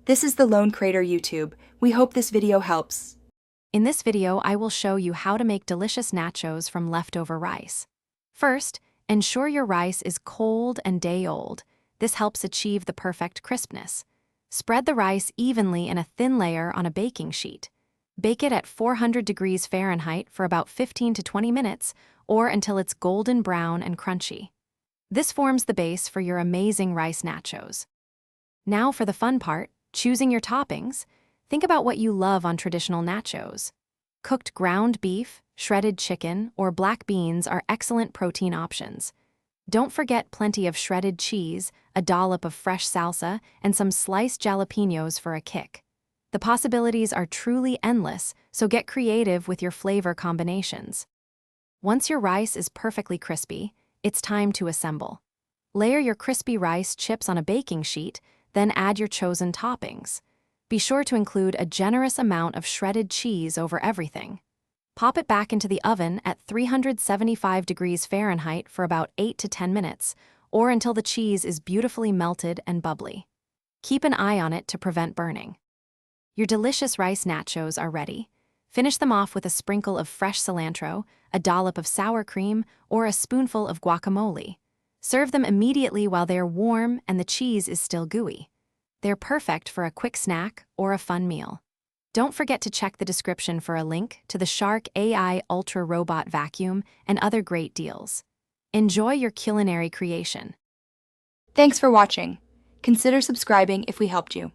This is the Lone Crater YouTube. We hope this video helps. In this video, I will show you how to make delicious nachos from leftover rice. First, ensure your rice is cold and day-old. This helps achieve the perfect crispness. Spread the rice evenly in a thin layer on a baking sheet. Bake it at 400 degrees Fahrenheit for about 15 to 20 minutes, or until it's golden brown and crunchy. This forms the base for your amazing rice nachos. Now for the fun part, choosing your toppings. Think about what you love on traditional nachos. Cooked ground beef, shredded chicken, or black beans are excellent protein options. Don't forget plenty of shredded cheese, a dollop of fresh salsa, and some sliced jalapenos for a kick. The possibilities are truly endless, so get creative with your flavor combinations. Once your rice is perfectly crispy, it's time to assemble. Layer your crispy rice chips on a baking sheet, then add your chosen toppings. Be sure to include a generous amount of shredded cheese over everything. Pop it back into the oven at 375 degrees Fahrenheit for about 8 to 10 minutes, or until the cheese is beautifully melted and bubbly. Keep an eye on it to prevent burning. Your delicious rice nachos are ready. Finish them off with a sprinkle of fresh cilantro, a dollop of sour cream, or a spoonful of guacamole. Serve them immediately while they are warm and the cheese is still gooey. They're perfect for a quick snack or a fun meal. Don't forget to check the description for a link to the Shark AI Ultra Robot Vacuum and other great deals. Enjoy your culinary creation. Thanks for watching. Consider subscribing if we helped you.